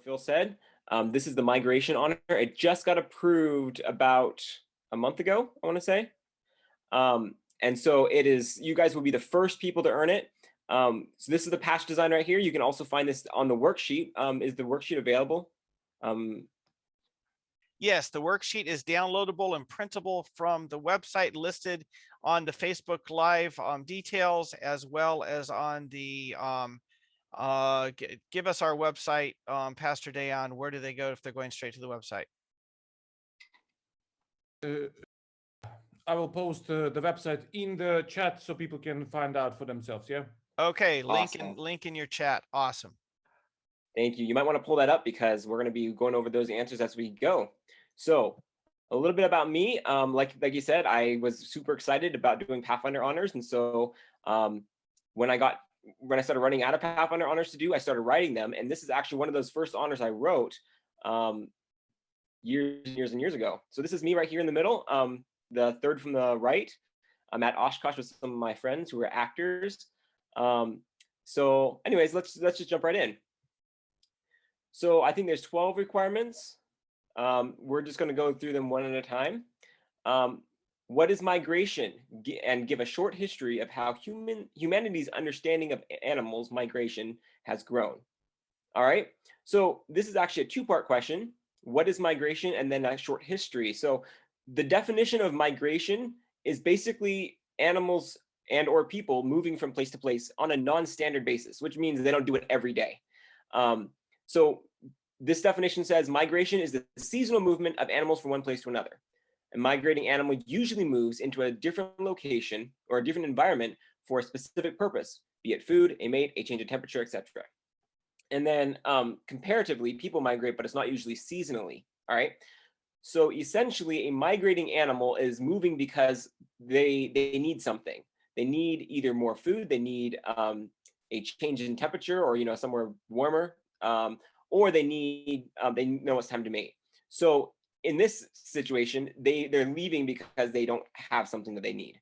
Phil said, this is the migration honor. It just got approved about a month ago, I want to say. And so it is, you guys will be the first people to earn it. So this is the patch design right here. You can also find this on the worksheet. Is the worksheet available? Yes, the worksheet is downloadable and printable from the website listed on the Facebook Live details, as well as on the give us our website, Pastor Dayon. Where do they go if they're going straight to the website? I will post the website in the chat so people can find out for themselves. Yeah. Okay, Awesome. link in your chat. Awesome. Thank you. You might want to pull that up because we're going to be going over those answers as we go. So a little bit about me. Like you said, I was super excited about doing Pathfinder honors, and so when I started running out of Pathfinder honors to do, I started writing them, and this is actually one of those first honors I wrote years and years ago. So this is me right here in the middle, the third from the right. I'm at Oshkosh with some of my friends who are actors. So anyways, let's just jump right in. So I think there's 12 requirements. We're just going to go through them one at a time. What is migration? And give a short history of how humanity's understanding of animals migration has grown. All right, so this is actually a two-part question. What is migration? And then a short history. So the definition of migration is basically animals and or people moving from place to place on a non-standard basis, which means they don't do it every day. So this definition says migration is the seasonal movement of animals from one place to another. A migrating animal usually moves into a different location or a different environment for a specific purpose, be it food, a mate, a change of temperature, etc. And then comparatively, people migrate, but it's not usually seasonally. All right. So essentially, a migrating animal is moving because they need something. They need either more food, they need a change in temperature, or somewhere warmer, or they know it's time to mate. So in this situation, they're leaving because they don't have something that they need.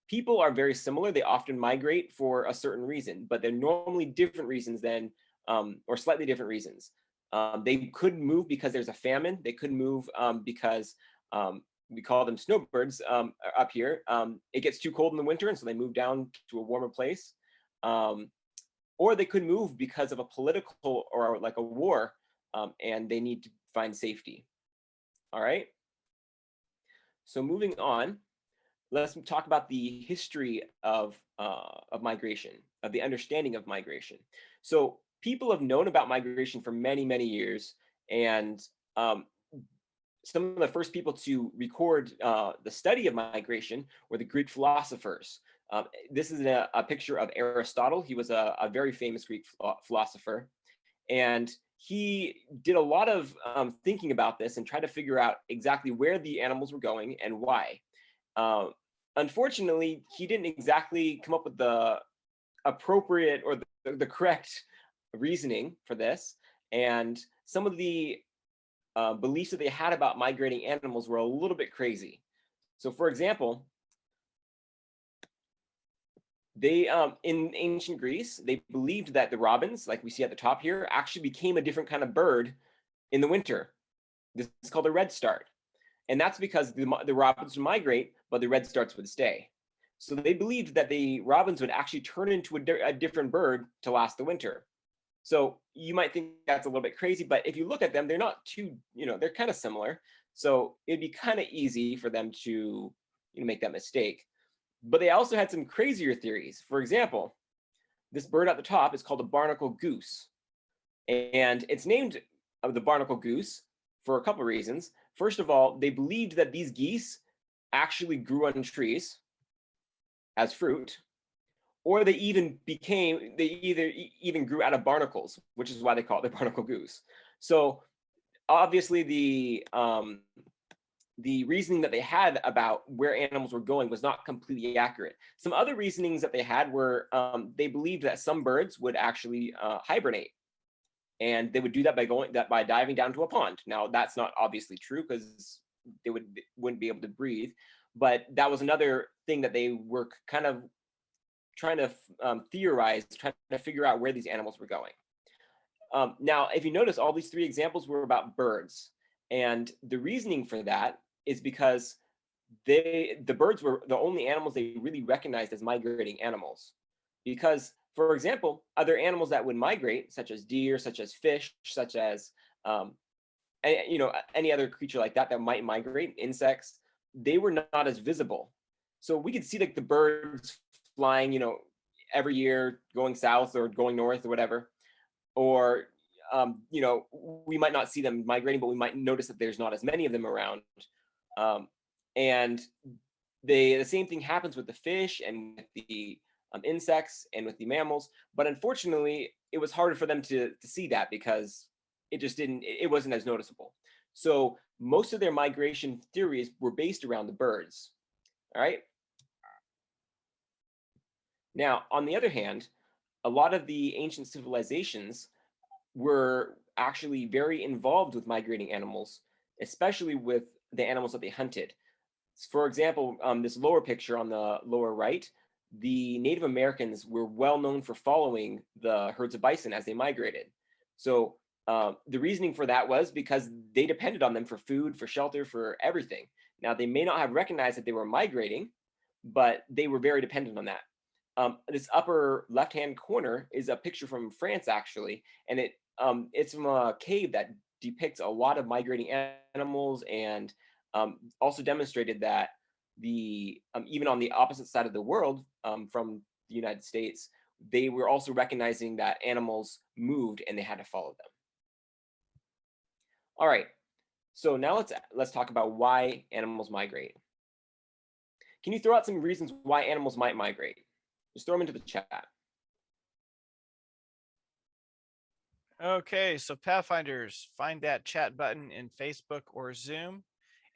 People are very similar. They often migrate for a certain reason, but they're normally different reasons than, or slightly different reasons. They could move because there's a famine. They could move because we call them snowbirds up here. It gets too cold in the winter, and so they move down to a warmer place. Or they could move because of a political or like a war, and they need to find safety. All right. So moving on, let's talk about the history of migration, of the understanding of migration. So people have known about migration for many, many years, and some of the first people to record the study of migration were the Greek philosophers. This is a picture of Aristotle. He was a very famous Greek philosopher, and he did a lot of thinking about this and tried to figure out exactly where the animals were going and why. Unfortunately, he didn't exactly come up with the appropriate or the correct reasoning for this, and some of the beliefs that they had about migrating animals were a little bit crazy. So for example, they in ancient Greece, they believed that the robins, like we see at the top here, actually became a different kind of bird in the winter. This is called a redstart. And that's because the robins would migrate, but the redstarts would stay. So they believed that the robins would actually turn into a different bird to last the winter. So you might think that's a little bit crazy, but if you look at them, they're not too, they're kind of similar. So it'd be kind of easy for them to make that mistake. But they also had some crazier theories. For example, this bird at the top is called a barnacle goose. And it's named the barnacle goose for a couple of reasons. First of all, they believed that these geese actually grew on trees as fruit, or they either grew out of barnacles, which is why they call it the barnacle goose. So obviously the reasoning that they had about where animals were going was not completely accurate. Some other reasonings that they had were they believed that some birds would actually hibernate, and they would do that by diving down to a pond. Now that's not obviously true because they wouldn't be able to breathe, but that was another thing that they were kind of trying to theorize, trying to figure out where these animals were going. Now, if you notice, all these 3 examples were about birds. And the reasoning for that is because the birds were the only animals they really recognized as migrating animals. Because, for example, other animals that would migrate, such as deer, such as fish, such as any other creature like that that might migrate, insects, they were not as visible. So we could see like the birds flying, every year going south or going north or whatever. Or we might not see them migrating, but we might notice that there's not as many of them around. And the same thing happens with the fish and with the insects and with the mammals. But unfortunately, it was harder for them to see that because it wasn't as noticeable. So most of their migration theories were based around the birds. All right. Now, on the other hand, a lot of the ancient civilizations were actually very involved with migrating animals, especially with the animals that they hunted. For example, this lower picture on the lower right, the Native Americans were well known for following the herds of bison as they migrated. So the reasoning for that was because they depended on them for food, for shelter, for everything. Now, they may not have recognized that they were migrating, but they were very dependent on that. This upper left-hand corner is a picture from France, actually, and it's from a cave that depicts a lot of migrating animals, and also demonstrated that even on the opposite side of the world from the United States, they were also recognizing that animals moved and they had to follow them. All right, so now let's talk about why animals migrate. Can you throw out some reasons why animals might migrate? Just throw them into the chat. Okay, so Pathfinders, find that chat button in Facebook or Zoom.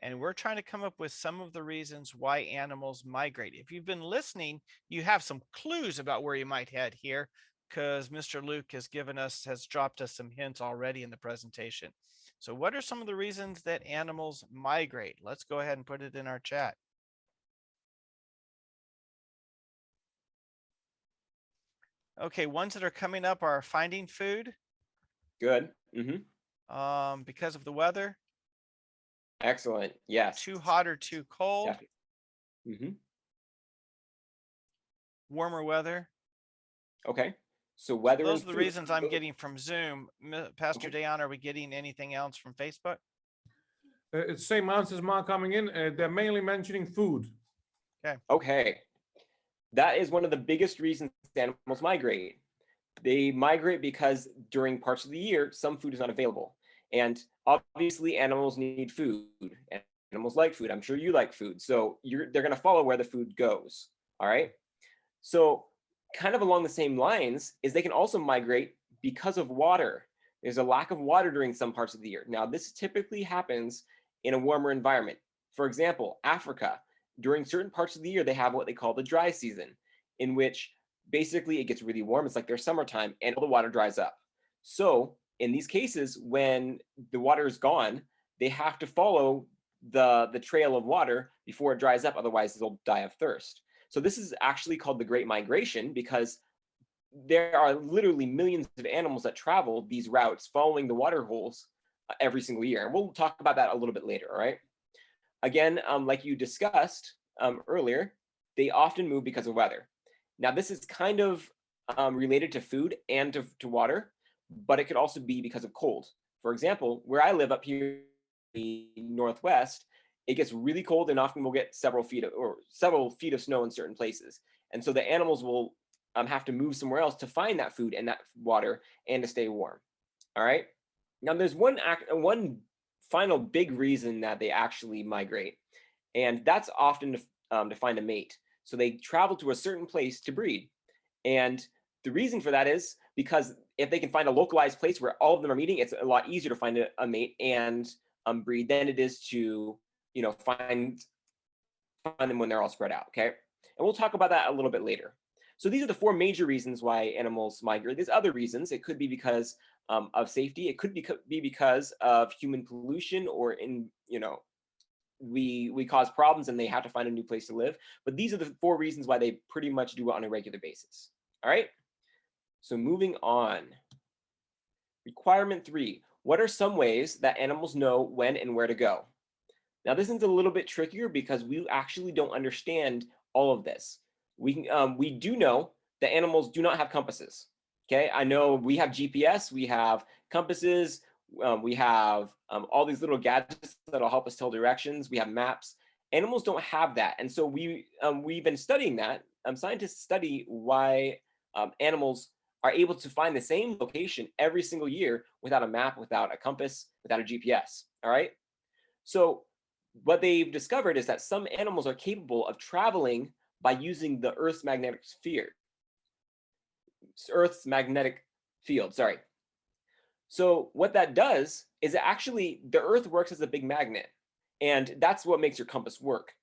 And we're trying to come up with some of the reasons why animals migrate. If you've been listening, you have some clues about where you might head here, because Mr. Luke has dropped us some hints already in the presentation. So what are some of the reasons that animals migrate? Let's go ahead and put it in our chat. Okay, ones that are coming up are finding food. Good. Mm-hmm. Because of the weather. Excellent. Yes. Too hot or too cold. Mm-hmm. Warmer weather. Okay. So weather. Those are the reasons I'm getting from Zoom. Pastor Okay. Dayan, are we getting anything else from Facebook? It's the same answers, Mark, coming in. They're mainly mentioning food. Okay. That is one of the biggest reasons animals migrate. They migrate because during parts of the year, some food is not available. And obviously animals need food. Animals like food. I'm sure you like food. So they're going to follow where the food goes. All right. So kind of along the same lines is they can also migrate because of water. There's a lack of water during some parts of the year. Now, this typically happens in a warmer environment. For example, Africa, during certain parts of the year, they have what they call the dry season, in which basically it gets really warm. It's like their summertime and all the water dries up. So in these cases, when the water is gone, they have to follow the trail of water before it dries up. Otherwise, they'll die of thirst. So this is actually called the Great Migration because there are literally millions of animals that travel these routes following the water holes every single year. And we'll talk about that a little bit later, all right? Again, like you discussed earlier, they often move because of weather. Now, this is kind of related to food and to water, but it could also be because of cold. For example, where I live up here in the Northwest, it gets really cold and often we'll get several feet of snow in certain places. And so the animals will have to move somewhere else to find that food and that water and to stay warm. All right. Now there's one final big reason that they actually migrate, and that's often to find a mate. So they travel to a certain place to breed. And the reason for that is because if they can find a localized place where all of them are meeting, it's a lot easier to find a mate and breed than it is to find them when they're all spread out. Okay, and we'll talk about that a little bit later. So these are the 4 major reasons why animals migrate. There's other reasons. It could be because of safety. It could be because of human pollution, or we cause problems and they have to find a new place to live. But these are the 4 reasons why they pretty much do it on a regular basis. All right. So moving on. Requirement 3, what are some ways that animals know when and where to go? Now, this is a little bit trickier because we actually don't understand all of this. We do know that animals do not have compasses. Okay, I know we have GPS, we have compasses, we have all these little gadgets that'll help us tell directions. We have maps. Animals don't have that, and so we've been studying that. Scientists study why animals are able to find the same location every single year without a map, without a compass, without a GPS. All right. So what they've discovered is that some animals are capable of traveling by using the Earth's magnetic sphere. Earth's magnetic field, sorry. So what that does is it actually, the Earth works as a big magnet. And that's what makes your compass work,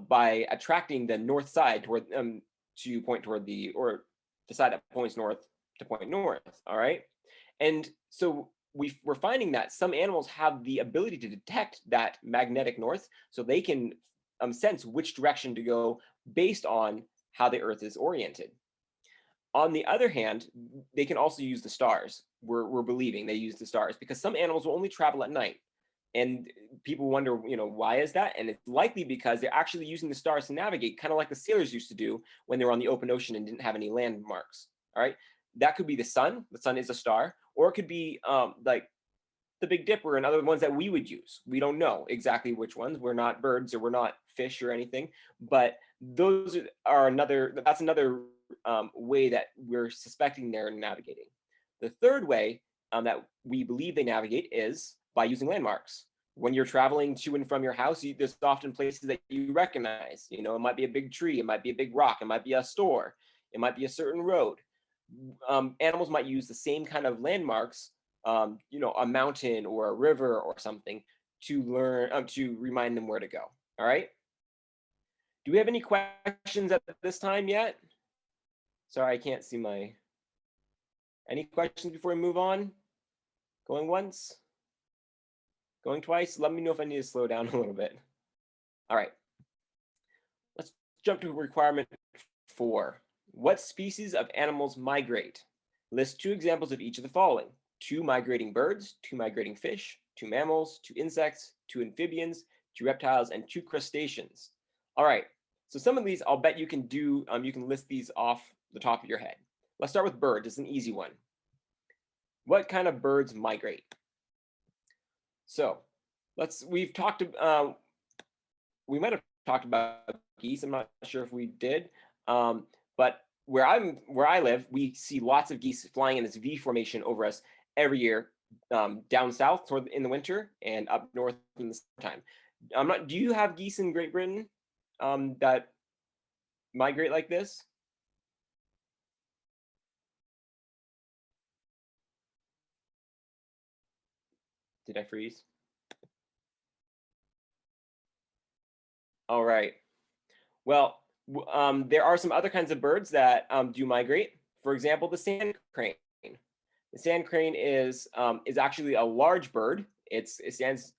by attracting the north side toward, to point toward or the side that points north to point north, all right? And so we're finding that some animals have the ability to detect that magnetic north, so they can sense which direction to go based on how the Earth is oriented. On the other hand, they can also use the stars. We're believing they use the stars because some animals will only travel at night. And people wonder, why is that? And it's likely because they're actually using the stars to navigate, kind of like the sailors used to do when they were on the open ocean and didn't have any landmarks. All right. That could be the sun. The sun is a star, or it could be like the Big Dipper and other ones that we would use. We don't know exactly which ones. We're not birds or we're not fish or anything, but those are that's another way that we're suspecting they're navigating. The third way that we believe they navigate is by using landmarks. When you're traveling to and from your house, there's often places that you recognize. It might be a big tree, it might be a big rock, it might be a store, it might be a certain road. Animals might use the same kind of landmarks, a mountain or a river or something, to learn to remind them where to go. All right. Do we have any questions at this time yet? Sorry, I can't see my. Any questions before we move on? Going once? Going twice? Let me know if I need to slow down a little bit. All right. Let's jump to requirement 4. What species of animals migrate? List 2 examples of each of the following: 2 migrating birds, 2 migrating fish, 2 mammals, 2 insects, 2 amphibians, 2 reptiles, and 2 crustaceans. All right, so some of these I'll bet you can do, you can list these off the top of your head. Let's start with birds. It's an easy one. What kind of birds migrate? So we've talked, we might have talked about geese. I'm not sure if we did, but where I live, we see lots of geese flying in this V formation over us every year, down south in the winter and up north in the summertime. Do you have geese in Great Britain that migrate like this? Did I freeze? All right. Well, there are some other kinds of birds that do migrate. For example, the sand crane. The sand crane is actually a large bird. It stands,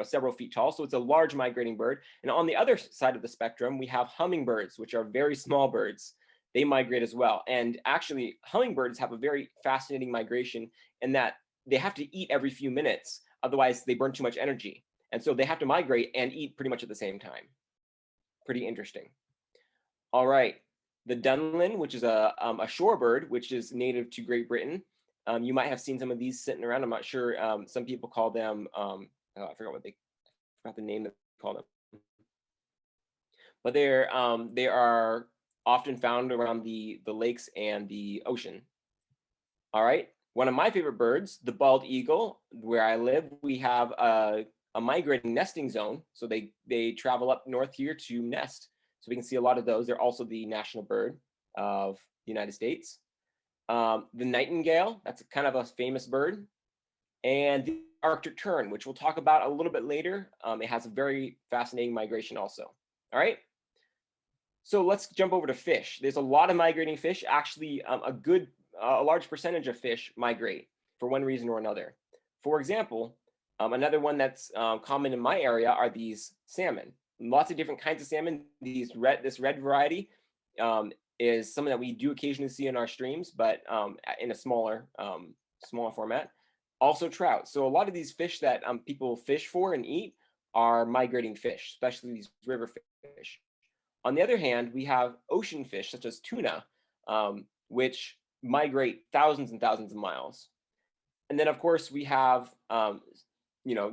several feet tall, so it's a large migrating bird. And on the other side of the spectrum, we have hummingbirds, which are very small birds. They migrate as well. And actually, hummingbirds have a very fascinating migration in that they have to eat every few minutes, otherwise they burn too much energy. And so they have to migrate and eat pretty much at the same time. Pretty interesting. All right, the dunlin, which is a shorebird, which is native to Great Britain. You might have seen some of these sitting around. I'm not sure. Some people call them, I forgot the name that they call them. But they are often found around the lakes and the ocean. All right, one of my favorite birds, the bald eagle. Where I live, we have a migrating nesting zone. So they travel up north here to nest. So we can see a lot of those. They're also the national bird of the United States. The nightingale, that's kind of a famous bird. And the Arctic tern, which we'll talk about a little bit later. It has a very fascinating migration also. All right. So let's jump over to fish. There's a lot of migrating fish. Actually, a large percentage of fish migrate for one reason or another. For example, another one that's common in my area are these salmon. Lots of different kinds of salmon. This red variety is something that we do occasionally see in our streams, but in a smaller format. Also trout. So a lot of these fish that people fish for and eat are migrating fish, especially these river fish. On the other hand, we have ocean fish such as tuna, which migrate thousands and thousands of miles. And then, of course, we have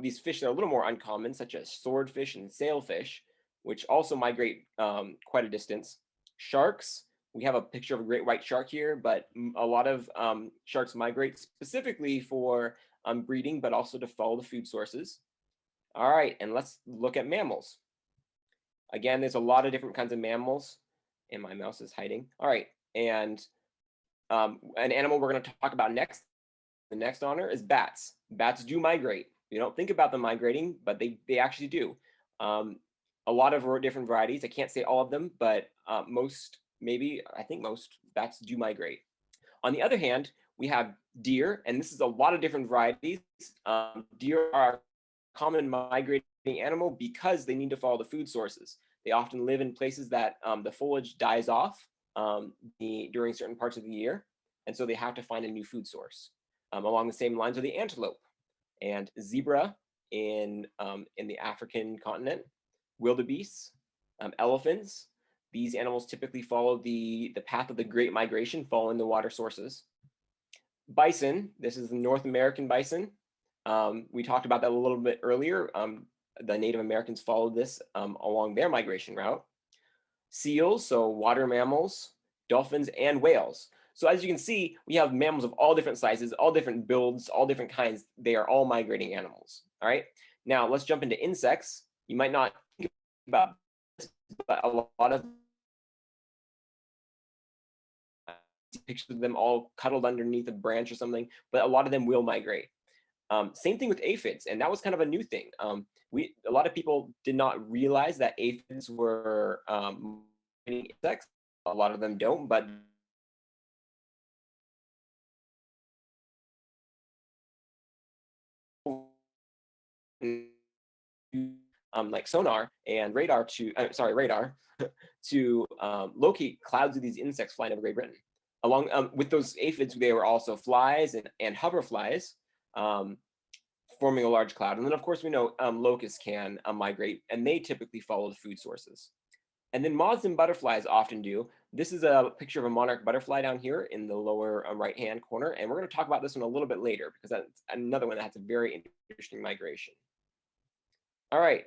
these fish that are a little more uncommon, such as swordfish and sailfish, which also migrate quite a distance. Sharks. We have a picture of a great white shark here, but a lot of sharks migrate specifically for breeding, but also to follow the food sources. All right, and let's look at mammals. Again, there's a lot of different kinds of mammals, and my mouse is hiding. All right, and an animal we're going to talk about next, the next honor, is bats. Bats do migrate. You don't think about them migrating, but they actually do. A lot of different varieties. I can't say all of them, but most, maybe, I think most bats do migrate. On the other hand, we have deer, and this is a lot of different varieties. Deer are a common migrating animal because they need to follow the food sources. They often live in places that the foliage dies off during certain parts of the year, and so they have to find a new food source. Along the same lines are the antelope and zebra in the African continent, wildebeests, elephants. These animals typically follow the path of the Great Migration, following the water sources. Bison, this is the North American bison. We talked about that a little bit earlier. The Native Americans followed this along their migration route. Seals, so water mammals, dolphins, and whales. So as you can see, we have mammals of all different sizes, all different builds, all different kinds. They are all migrating animals. All right. Now let's jump into insects. You might not think about this, but a lot of pictures of them all cuddled underneath a branch or something, but a lot of them will migrate. Same thing with aphids, and that was kind of a new thing. A lot of people did not realize that aphids were insects. A lot of them don't, but like sonar and radar to locate clouds of these insects flying over Great Britain. Along with those aphids, they were also flies and hoverflies, forming a large cloud. And then, of course, we know locusts can migrate, and they typically follow the food sources. And then moths and butterflies often do. This is a picture of a monarch butterfly down here in the lower right-hand corner. And we're going to talk about this one a little bit later, because that's another one that has a very interesting migration. All right,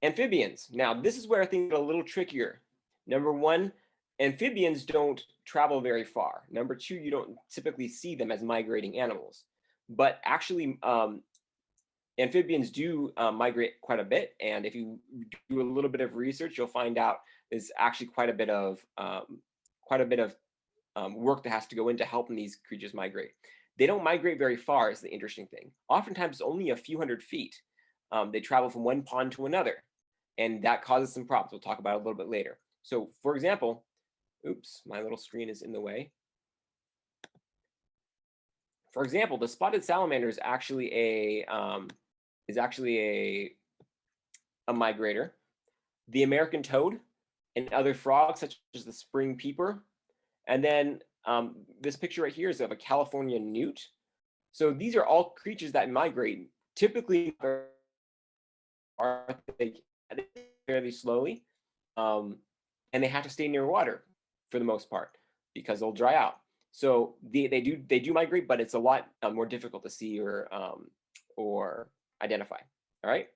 amphibians. Now, this is where things get a little trickier. Number one, amphibians don't travel very far. Number two, you don't typically see them as migrating animals. But actually, amphibians do migrate quite a bit, and if you do a little bit of research, you'll find out there's actually quite a bit of work that has to go into helping these creatures migrate. They don't migrate very far, is the interesting thing. Oftentimes, it's only a few hundred feet. They travel from one pond to another, and that causes some problems. We'll talk about it a little bit later. So, for example, oops, my little screen is in the way. For example, the spotted salamander is actually a migrator. The American toad and other frogs, such as the spring peeper. And then this picture right here is of a California newt. So these are all creatures that migrate, typically fairly slowly, and they have to stay near water for the most part because they'll dry out. So they do migrate, but it's a lot more difficult to see or identify. All right.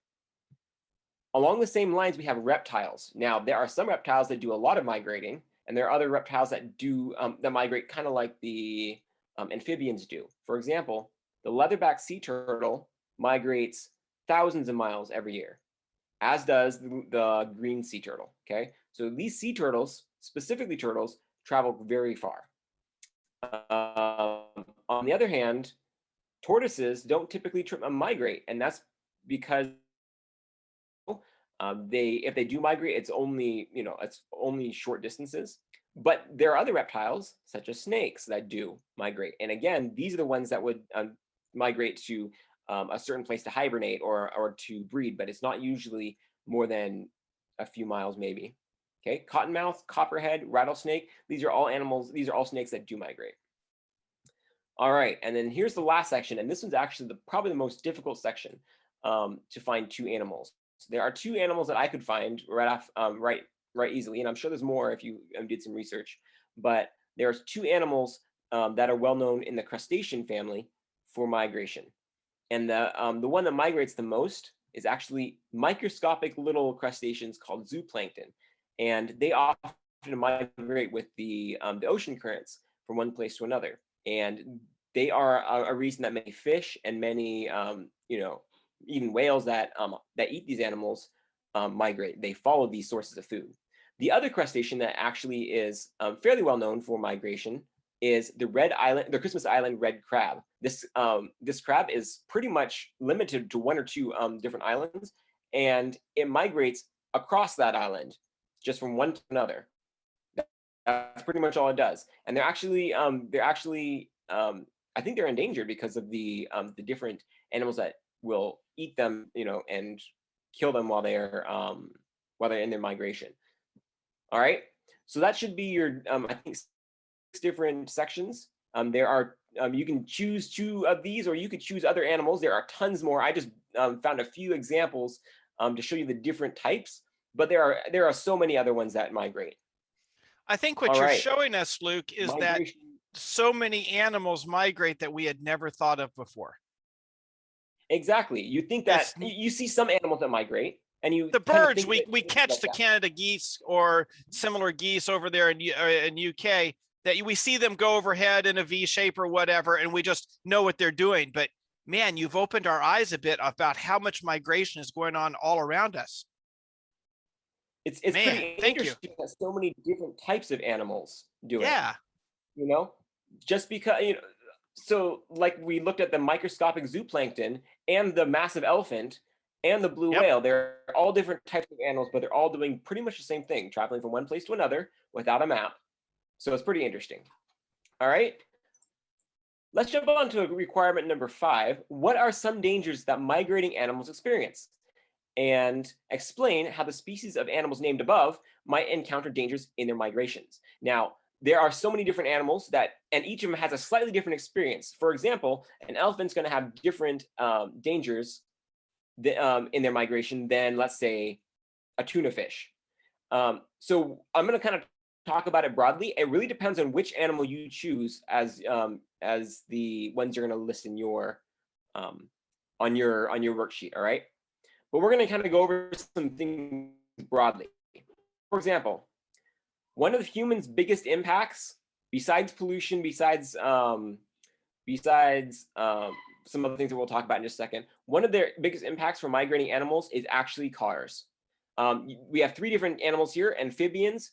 Along the same lines, we have reptiles. Now, there are some reptiles that do a lot of migrating, and there are other reptiles that do that migrate kind of like the amphibians do. For example, the leatherback sea turtle migrates thousands of miles every year, as does the green sea turtle. Okay, so these sea turtles, specifically turtles, travel very far. On the other hand, tortoises don't typically migrate, and that's because if they do migrate, it's only short distances. But there are other reptiles, such as snakes, that do migrate. And again, these are the ones that would migrate to a certain place to hibernate or to breed, but it's not usually more than a few miles, maybe. Okay, cottonmouth, copperhead, rattlesnake, these are all animals, these are all snakes that do migrate. All right, and then here's the last section, and this one's actually probably the most difficult section to find two animals. So there are two animals that I could find right easily, and I'm sure there's more if you did some research. But there's two animals that are well known in the crustacean family for migration, and the one that migrates the most is actually microscopic little crustaceans called zooplankton, and they often migrate with the ocean currents from one place to another. And they are a reason that many fish and many, even whales that eat these animals migrate. They follow these sources of food. The other crustacean that actually is fairly well known for migration is the Christmas Island red crab. This crab is pretty much limited to one or two different islands, and it migrates across that island, just from one to another. That's pretty much all it does. And they're actually I think they're endangered because of the different animals that will eat them, and kill them while they're in their migration. All right, so that should be your I think 6 different sections. There are you can choose 2 of these, or you could choose other animals. There are tons more. I just found a few examples to show you the different types, but there are so many other ones that migrate. I think what All you're right. showing us, Luke, is that so many animals migrate that we had never thought of before. Exactly. You think that you see some animals that migrate, and the birds we catch the Canada geese or similar geese over there in UK, that we see them go overhead in a V shape or whatever, and we just know what they're doing. But man, you've opened our eyes a bit about how much migration is going on all around us. It's pretty interesting that so many different types of animals do it. Yeah. Just because, so like we looked at the microscopic zooplankton and the massive elephant and the blue whale. They're all different types of animals, but they're all doing pretty much the same thing, traveling from one place to another without a map. So it's pretty interesting. All right. Let's jump on to requirement number 5. What are some dangers that migrating animals experience? And explain how the species of animals named above might encounter dangers in their migrations. Now, there are so many different animals and each of them has a slightly different experience. For example, an elephant's going to have different dangers in their migration than, let's say, a tuna fish. So I'm going to kind of talk about it broadly. It really depends on which animal you choose as the ones you're going to list in your on your worksheet. All right. But we're going to kind of go over some things broadly. For example, one of the humans' biggest impacts, besides pollution, besides some other things that we'll talk about in just a second, one of their biggest impacts for migrating animals is actually cars. We have 3 different animals here: amphibians,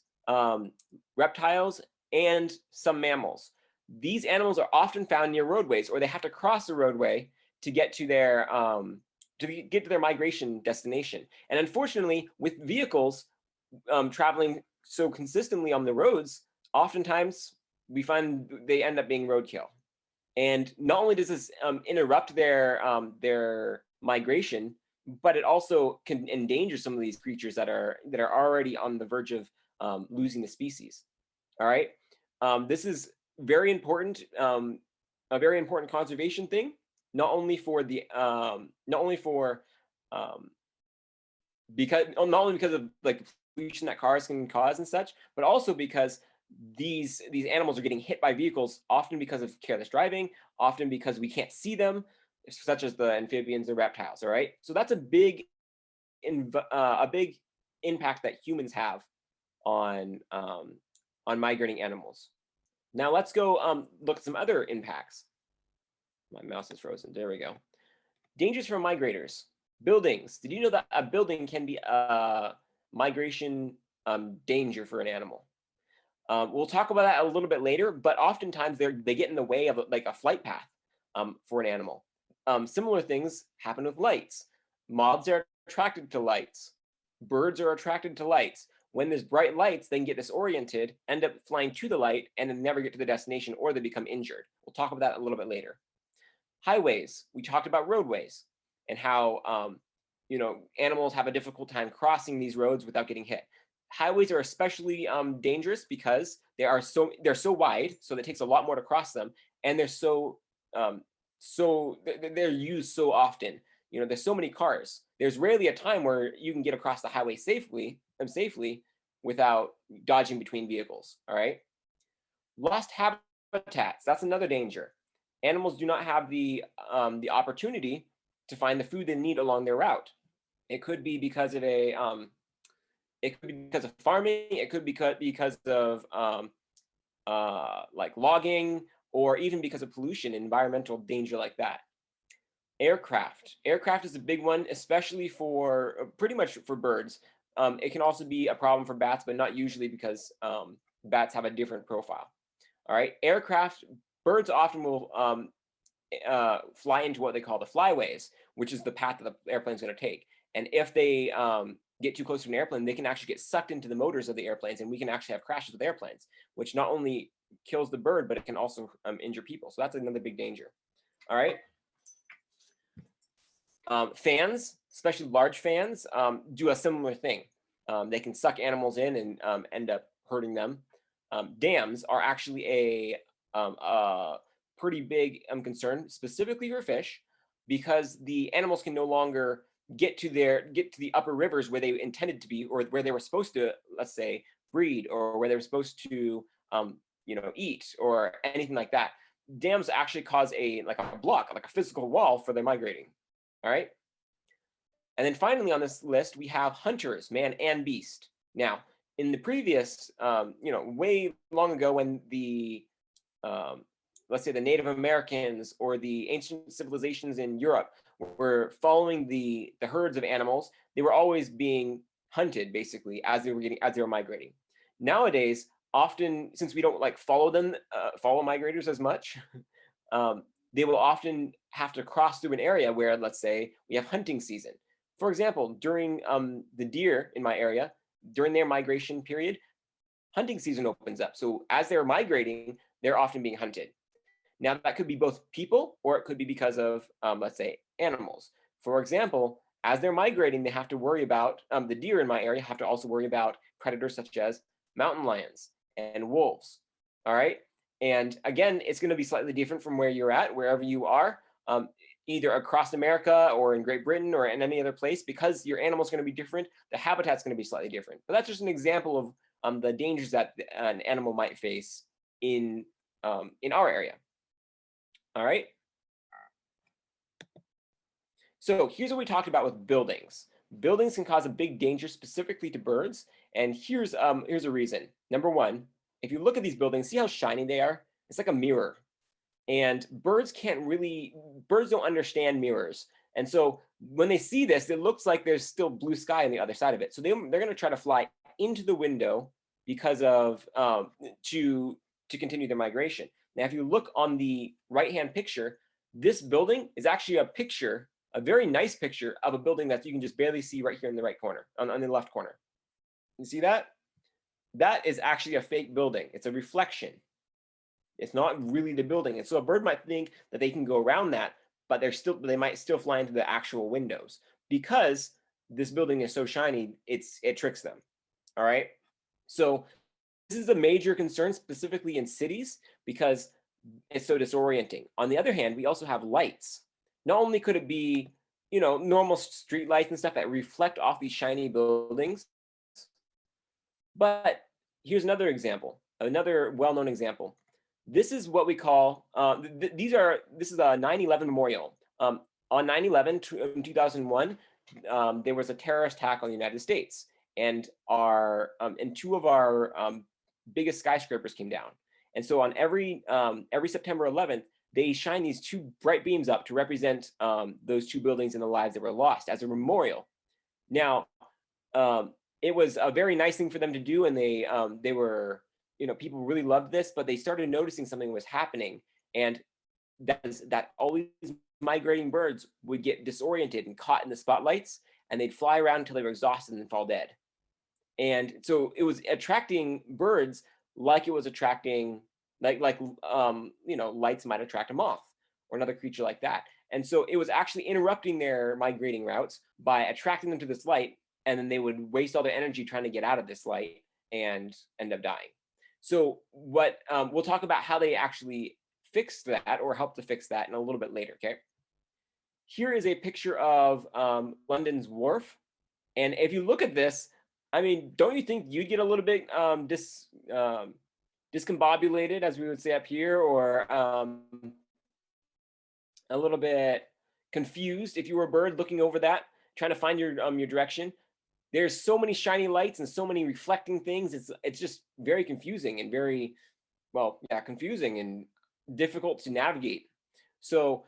reptiles, and some mammals. These animals are often found near roadways, or they have to cross the roadway to get to their migration destination. And unfortunately, with vehicles traveling so consistently on the roads, oftentimes we find they end up being roadkill. And not only does this interrupt their migration, but it also can endanger some of these creatures that are already on the verge of losing the species. All right, this is very important, a very important conservation thing. Not only because of like pollution that cars can cause and such, but also because these animals are getting hit by vehicles, often because of careless driving, often because we can't see them, such as the amphibians and reptiles. All right, so that's a big impact that humans have on migrating animals. Now let's go look at some other impacts. My mouse is frozen. There we go. Dangers from migrators. Buildings. Did you know that a building can be a migration danger for an animal? We'll talk about that a little bit later, but oftentimes they get in the way of like a flight path for an animal. Similar things happen with lights. Moths are attracted to lights. Birds are attracted to lights. When there's bright lights, they can get disoriented, end up flying to the light, and then never get to the destination, or they become injured. We'll talk about that a little bit later. Highways. We talked about roadways and how animals have a difficult time crossing these roads without getting hit. Highways are especially dangerous because they're so wide, so it takes a lot more to cross them, and they're they're used so often. You know, there's so many cars. There's rarely a time where you can get across the highway safely without dodging between vehicles. All right. Lost habitats. That's another danger. Animals do not have the opportunity to find the food they need along their route. It could be because of it could be because of farming. It could be because of like logging, or even because of pollution, environmental danger like that. Aircraft. Aircraft is a big one, especially for pretty much for birds. It can also be a problem for bats, but not usually, because bats have a different profile. All right, aircraft. Birds often will fly into what they call the flyways, which is the path that the airplane's going to take. And if they get too close to an airplane, they can actually get sucked into the motors of the airplanes, and we can actually have crashes with airplanes, which not only kills the bird, but it can also injure people. So that's another big danger. All right. Fans, especially large fans, do a similar thing. They can suck animals in and end up hurting them. Dams are actually a pretty big concern, specifically for fish, because the animals can no longer get to the upper rivers where they intended to be, or where they were supposed to, let's say, breed, or where they were supposed to eat, or anything like that. Dams actually cause a block, like a physical wall for their migrating. All right. And then finally on this list, we have hunters, man and beast. Now, in the previous, way long ago, when the, let's say, the Native Americans or the ancient civilizations in Europe were following the herds of animals, they were always being hunted, basically, as they were migrating. Nowadays, often, since we don't follow migrators as much, they will often have to cross through an area where, let's say, we have hunting season. For example, during the deer in my area, during their migration period, hunting season opens up. So as they're migrating, they're often being hunted. Now, that could be both people, or it could be because of, let's say, animals. For example, as they're migrating, they have to worry about, the deer in my area have to also worry about predators such as mountain lions and wolves. All right. And again, it's going to be slightly different from where you're at, wherever you are, either across America or in Great Britain or in any other place, because your animal's going to be different. The habitat's going to be slightly different. But that's just an example of the dangers that an animal might face in our area. All right. So here's what we talked about with buildings. Buildings can cause a big danger specifically to birds. And here's a reason. Number one, if you look at these buildings, see how shiny they are? It's like a mirror. And birds don't understand mirrors. And so when they see this, it looks like there's still blue sky on the other side of it. So they're going to try to fly into the window because of to continue their migration. Now, if you look on the right-hand picture, this building is actually a very nice picture of a building that you can just barely see right here in the right corner, on the left corner. You see that? That is actually a fake building. It's a reflection. It's not really the building. And so a bird might think that they can go around that, but they might still fly into the actual windows, because this building is so shiny, it tricks them. All right. So this is a major concern, specifically in cities, because it's so disorienting. On the other hand, we also have lights. Not only could it be, normal street lights and stuff that reflect off these shiny buildings, but here's another example, another well-known example. This is what we call, this is a 9/11 memorial. On 9/11 in 2001, there was a terrorist attack on the United States, and two of our biggest skyscrapers came down. And so on every September 11th, they shine these two bright beams up to represent those two buildings and the lives that were lost as a memorial. Now, it was a very nice thing for them to do, and they were, people really loved this, but they started noticing something was happening, and that all these migrating birds would get disoriented and caught in the spotlights, and they'd fly around until they were exhausted and fall dead. And so it was attracting birds like it was attracting, lights might attract a moth or another creature like that. And so it was actually interrupting their migrating routes by attracting them to this light, and then they would waste all their energy trying to get out of this light and end up dying. So what we'll talk about how they actually fix that or help to fix that in a little bit later, okay? Here is a picture of London's Wharf. And if you look at this, I mean, don't you think you'd get a little bit discombobulated, as we would say up here, or a little bit confused if you were a bird looking over that, trying to find your direction? There's so many shiny lights and so many reflecting things. It's just very confusing and very, well, yeah, confusing and difficult to navigate. So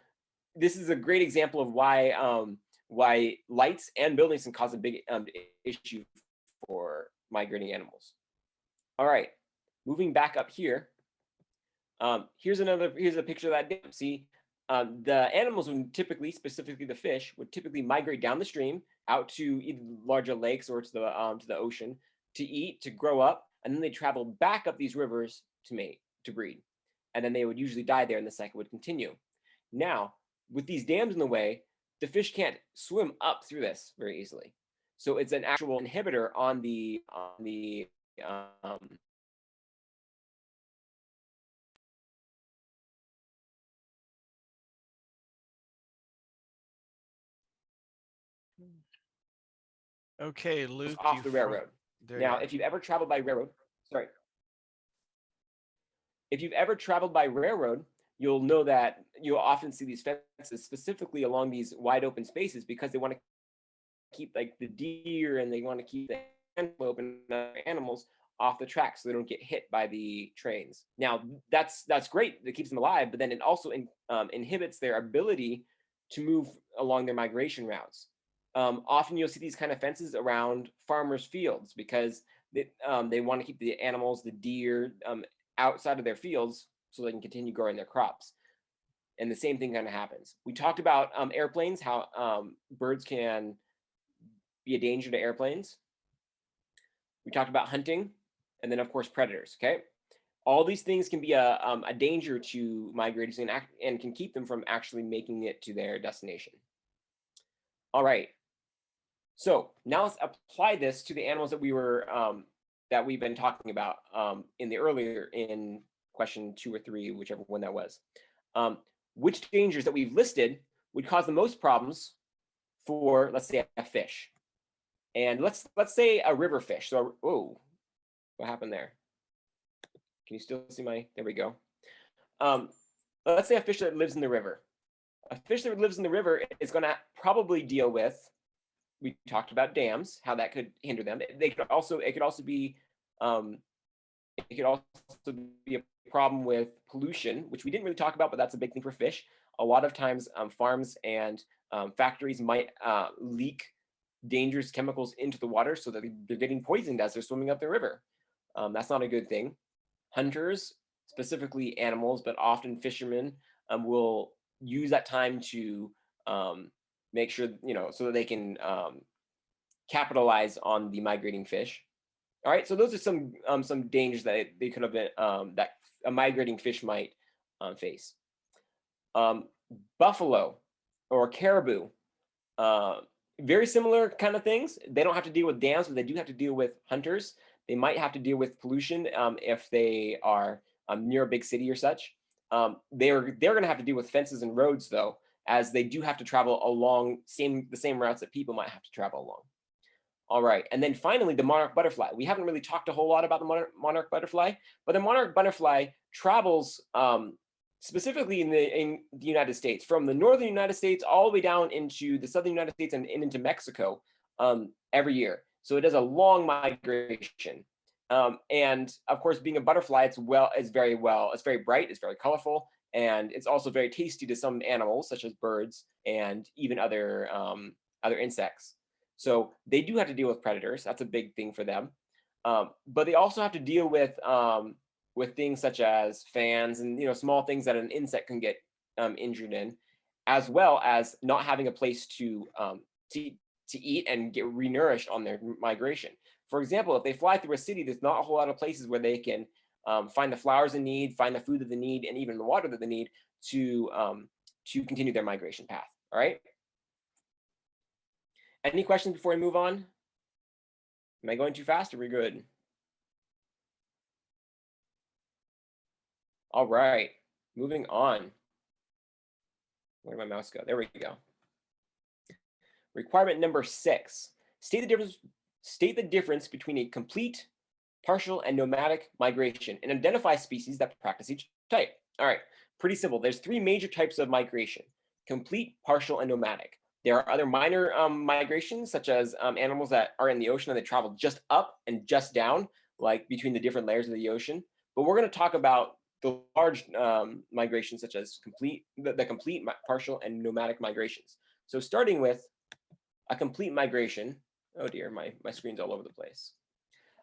this is a great example of why lights and buildings can cause a big issue for migrating animals. All right, moving back up here. Here's a picture of that dam. See, the animals would typically, specifically the fish, would typically migrate down the stream out to either larger lakes or to the ocean to eat, to grow up, and then they travel back up these rivers to mate, to breed, and then they would usually die there, and the cycle would continue. Now, with these dams in the way, the fish can't swim up through this very easily. So it's an actual inhibitor on the Okay, Luke. off the railroad. Now, if you've ever traveled by railroad, sorry. If you've ever traveled by railroad, you'll know that you'll often see these fences specifically along these wide open spaces because they want to keep like the deer and they want to keep the antelope and animals off the track so they don't get hit by the trains. Now, that's great. That keeps them alive, but then it also inhibits their ability to move along their migration routes. Often you'll see these kind of fences around farmers' fields because they want to keep the animals, the deer, outside of their fields so they can continue growing their crops. And the same thing kind of happens. We talked about airplanes, how birds can be a danger to airplanes. We talked about hunting, and then of course predators, okay? All these things can be a danger to migrators and can keep them from actually making it to their destination. All right, so now let's apply this to the animals that we've been talking about in question 2 or 3, whichever one that was. Which dangers that we've listed would cause the most problems for, let's say, a fish? And let's say a river fish. So, oh, what happened there? Can you still see there we go. Let's say a fish that lives in the river. A fish that lives in the river is going to probably deal with, we talked about dams, how that could hinder them. It could also be a problem with pollution, which we didn't really talk about, but that's a big thing for fish. A lot of times farms and factories might leak dangerous chemicals into the water so that they're getting poisoned as they're swimming up the river. That's not a good thing. Hunters, specifically animals, but often fishermen, will use that time to make sure, so that they can capitalize on the migrating fish. All right, so those are some dangers that they could have been that a migrating fish might face. Buffalo or caribou, very similar kind of things. They don't have to deal with dams, but they do have to deal with hunters. They might have to deal with pollution if they are near a big city or such. They're going to have to deal with fences and roads, though, as they do have to travel along the same routes that people might have to travel along. All right, and then finally, the monarch butterfly. We haven't really talked a whole lot about the monarch butterfly, but the monarch butterfly travels specifically in the United States, from the northern United States all the way down into the southern United States and into Mexico every year. So it does a long migration. And of course, being a butterfly, it's very bright, it's very colorful, and it's also very tasty to some animals, such as birds and even other insects. So they do have to deal with predators. That's a big thing for them. But they also have to deal with things such as fans and small things that an insect can get injured in, as well as not having a place to eat and get renourished on their migration. For example, if they fly through a city, there's not a whole lot of places where they can find the flowers they need, find the food that they need, and even the water that they need to continue their migration path. All right. Any questions before I move on? Am I going too fast or are we good? All right. Moving on. Where did my mouse go? There we go. Requirement number 6. State the difference between a complete, partial, and nomadic migration and identify species that practice each type. All right, pretty simple. There's 3 major types of migration: complete, partial, and nomadic. There are other minor migrations, such as animals that are in the ocean and they travel just up and just down, like between the different layers of the ocean. But we're going to talk about the large migrations, such as the complete, partial, and nomadic migrations. So starting with a complete migration. Oh dear, my screen's all over the place.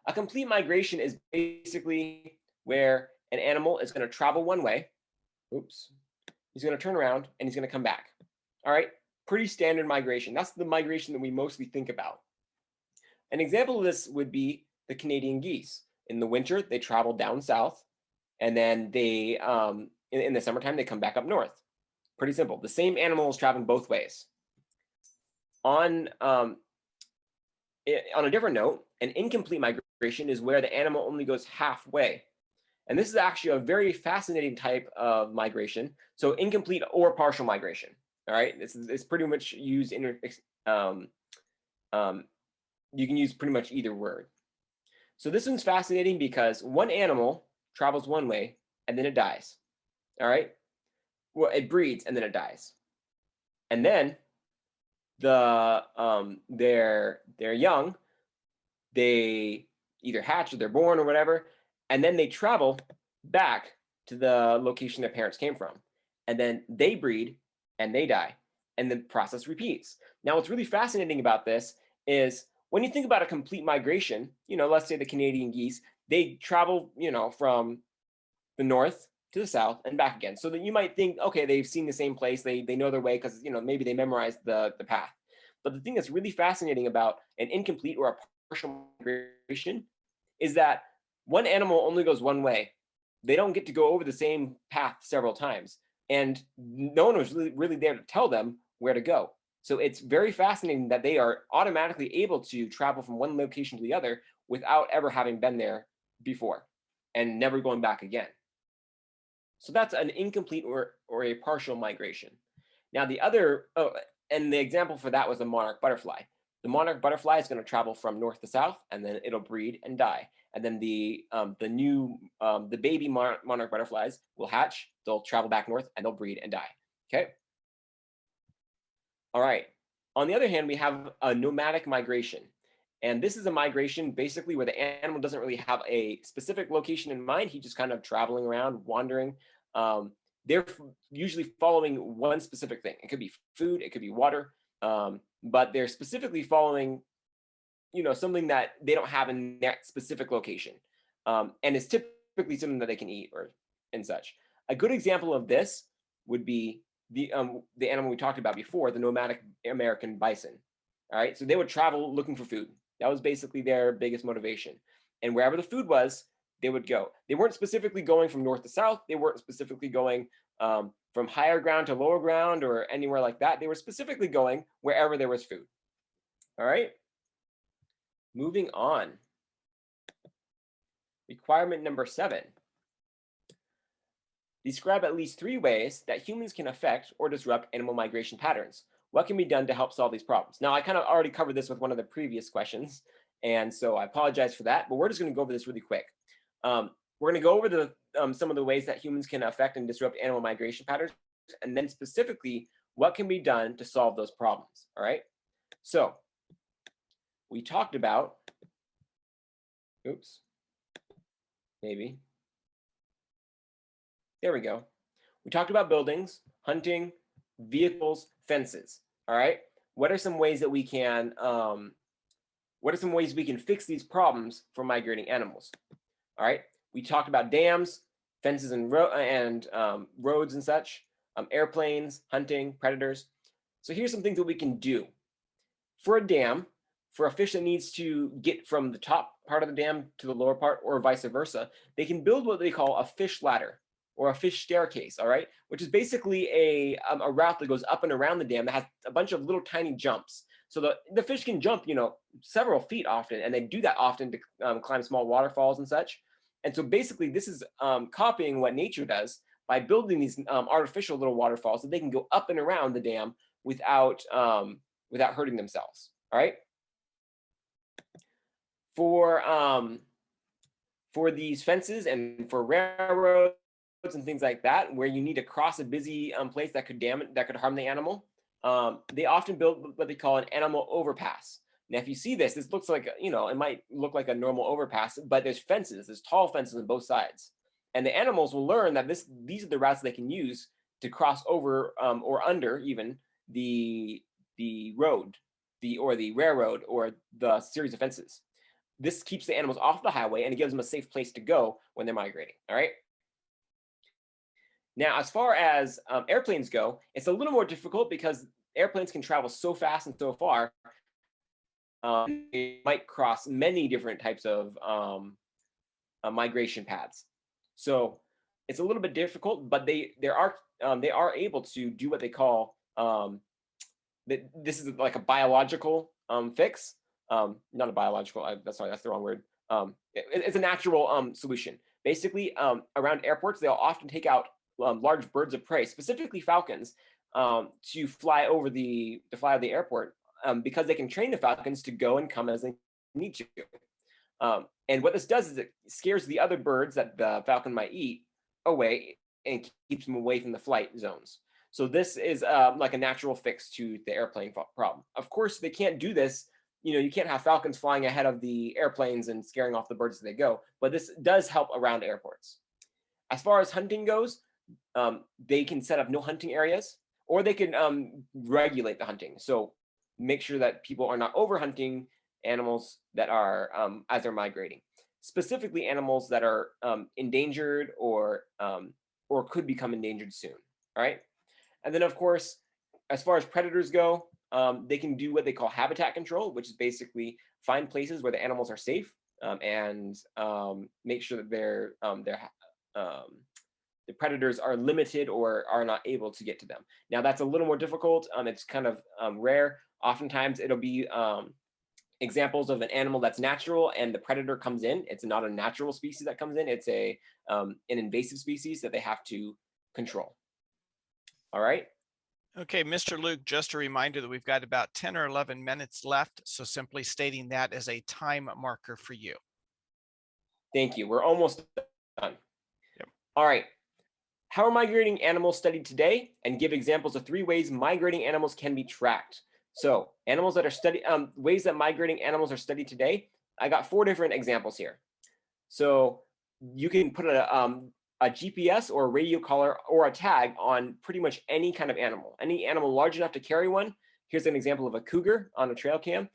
A complete migration is basically where an animal is going to travel one way. Oops. He's going to turn around and he's going to come back. All right. Pretty standard migration. That's the migration that we mostly think about. An example of this would be the Canadian geese. In the winter, they travel down south, and then they, in the summertime, they come back up north. Pretty simple. The same animal is traveling both ways. On a different note, an incomplete migration is where the animal only goes halfway. And this is actually a very fascinating type of migration. So incomplete or partial migration. All right, it's pretty much used in, you can use pretty much either word. So this one's fascinating because one animal travels one way and then it dies. All right, well, it breeds and then it dies. And then they're young, they either hatch or they're born or whatever, and then they travel back to the location their parents came from, and then they breed and they die, and the process repeats. Now, what's really fascinating about this is when you think about a complete migration, let's say the Canadian geese, they travel, from the north to the south and back again. So that you might think, okay, they've seen the same place, they know their way because maybe they memorized the path. But the thing that's really fascinating about an incomplete or a partial migration is that one animal only goes one way. They don't get to go over the same path several times, and no one was really there to tell them where to go. So it's very fascinating that they are automatically able to travel from one location to the other without ever having been there before and never going back again. So that's an incomplete or a partial migration. Now the other, and the example for that was the monarch butterfly. The monarch butterfly is going to travel from north to south, and then it'll breed and die. And then the baby monarch butterflies will hatch. They'll travel back north and they'll breed and die. Okay. All right. On the other hand, we have a nomadic migration. And this is a migration basically where the animal doesn't really have a specific location in mind. He's just kind of traveling around, wandering. They're usually following one specific thing. It could be food, it could be water, but they're specifically following, something that they don't have in that specific location. And it's typically something that they can eat and such. A good example of this would be the animal we talked about before, the nomadic American bison. All right, so they would travel looking for food. That was basically their biggest motivation. And wherever the food was, they would go. They weren't specifically going from north to south. They weren't specifically going from higher ground to lower ground or anywhere like that. They were specifically going wherever there was food. All right. Moving on. Requirement number 7. Describe at least 3 ways that humans can affect or disrupt animal migration patterns. What can be done to help solve these problems? Now, I kind of already covered this with one of the previous questions, and so I apologize for that, but we're just going to go over this really quick. We're going to go over some of the ways that humans can affect and disrupt animal migration patterns, and then specifically what can be done to solve those problems. All right. So we talked about, maybe. There we go. We talked about buildings, hunting, vehicles, fences. All right. What are some ways that we can fix these problems for migrating animals? All right. We talked about dams, fences, and roads and such, airplanes, hunting, predators. So here's some things that we can do. For a dam, for a fish that needs to get from the top part of the dam to the lower part, or vice versa, they can build what they call a fish ladder or a fish staircase, all right, which is basically a route that goes up and around the dam that has a bunch of little tiny jumps. So the fish can jump, several feet often, and they do that often to climb small waterfalls and such. And so basically this is copying what nature does by building these artificial little waterfalls so they can go up and around the dam without hurting themselves. All right. For these fences and for railroads and things like that, where you need to cross a busy place that could harm the animal, they often build what they call an animal overpass. Now, if you see this, this looks like, it might look like a normal overpass, but there's tall fences on both sides. And the animals will learn that these are the routes they can use to cross over or under even the road, or the railroad, or the series of fences. This keeps the animals off the highway and it gives them a safe place to go when they're migrating. All right. Now, as far as airplanes go, it's a little more difficult because airplanes can travel so fast and so far. They might cross many different types of migration paths. So it's a little bit difficult, but they are able to do what they call this is like a biological fix. Not a biological. That's the wrong word. It's a natural solution. Basically, around airports, they'll often take out large birds of prey, specifically falcons, to fly over the airport, because they can train the falcons to go and come as they need to. And what this does is it scares the other birds that the falcon might eat away and keeps them away from the flight zones. So this is like a natural fix to the airplane problem. Of course, they can't do this. You can't have falcons flying ahead of the airplanes and scaring off the birds as they go, but this does help around airports. As far as hunting goes, they can set up no hunting areas, or they can regulate the hunting. So make sure that people are not overhunting animals that are as they're migrating, specifically animals that are endangered or could become endangered soon. All right. And then, of course, as far as predators go, they can do what they call habitat control, which is basically find places where the animals are safe, and make sure that the predators are limited or are not able to get to them. Now, that's a little more difficult. It's kind of rare. Oftentimes, it'll be examples of an animal that's natural and the predator comes in. It's not a natural species that comes in. It's an invasive species that they have to control. All right. Okay, Mr. Luke, just a reminder that we've got about 10 or 11 minutes left. So simply stating that as a time marker for you. Thank you. We're almost done. Yep. All right. How are migrating animals studied today? And give examples of 3 ways migrating animals can be tracked. So animals that are studied, ways that migrating animals are studied today. I got 4 different examples here. So you can put a GPS or a radio collar or a tag on pretty much any kind of animal large enough to carry one. Here's an example of a cougar on a trail cam.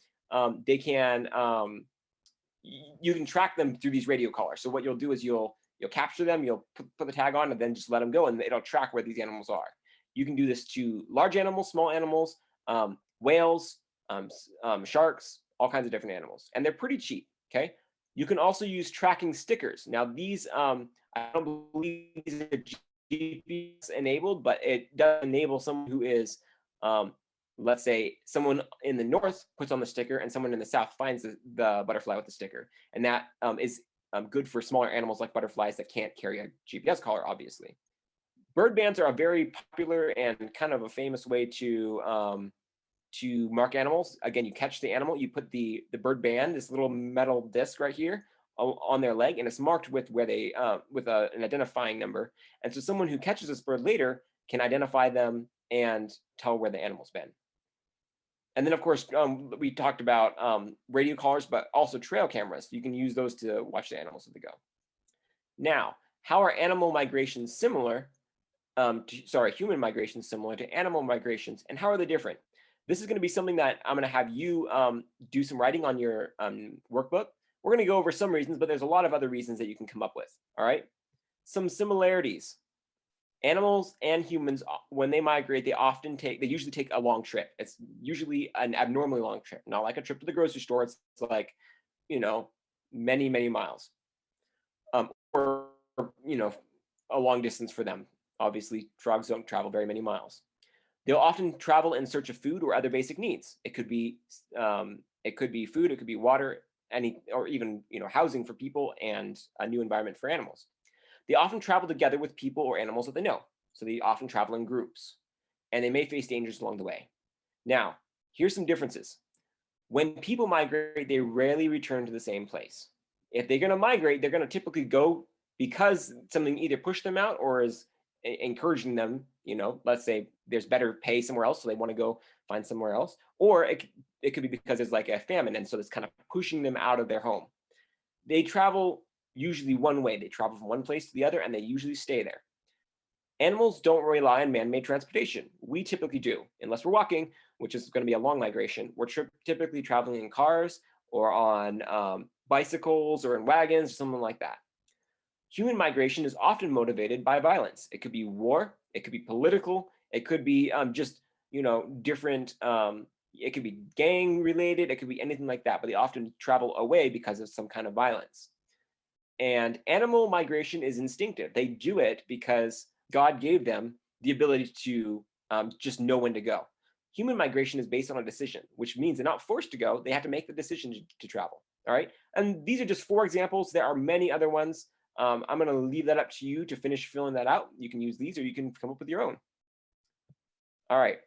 They can, you can track them through these radio collars. So what you'll do is you'll capture them, you'll put the tag on, and then just let them go, and it'll track where these animals are. You can do this to large animals, small animals, whales, sharks, all kinds of different animals, and they're pretty cheap. Okay. You can also use tracking stickers. Now these, I don't believe these are GPS enabled, but it does enable someone who is, let's say someone in the north puts on the sticker and someone in the south finds the butterfly with the sticker. And that is good for smaller animals like butterflies that can't carry a GPS collar, obviously. Bird bands are a very popular and kind of a famous way to mark animals. Again, you catch the animal, you put the bird band, this little metal disc right here, on their leg, and it's marked with where they with an identifying number. And so someone who catches this bird later can identify them and tell where the animal's been. And then, of course, we talked about radio collars, but also trail cameras. You can use those to watch the animals as they go. Now, how are animal migrations similar? Human migrations similar to animal migrations, and how are they different? This is going to be something that I'm going to have you do some writing on your workbook. We're going to go over some reasons, but there's a lot of other reasons that you can come up with. All right. Some similarities. Animals and humans, when they migrate, they usually take a long trip. It's usually an abnormally long trip, not like a trip to the grocery store. It's like, many, many miles. Or, a long distance for them. Obviously, frogs don't travel very many miles. They'll often travel in search of food or other basic needs. It could be food, it could be water, or even housing for people and a new environment for animals. They often travel together with people or animals that they know. So they often travel in groups, and they may face dangers along the way. Now, here's some differences. When people migrate, they rarely return to the same place. If they're going to migrate, they're going to typically go because something either pushed them out or is encouraging them, let's say there's better pay somewhere else, so they want to go find somewhere else, or it could be because there's like a famine, and so it's kind of pushing them out of their home. They travel usually one way. They travel from one place to the other, and they usually stay there. Animals don't rely on man-made transportation. We typically do, unless we're walking, which is going to be a long migration. We're typically traveling in cars or on bicycles or in wagons or something like that. Human migration is often motivated by violence. It could be war, it could be political, it could be just, different, it could be gang related, it could be anything like that, but they often travel away because of some kind of violence. And animal migration is instinctive. They do it because God gave them the ability to just know when to go. Human migration is based on a decision, which means they're not forced to go. They have to make the decision to travel. All right. And these are just 4 examples. There are many other ones. I'm going to leave that up to you to finish filling that out. You can use these or you can come up with your own. All right.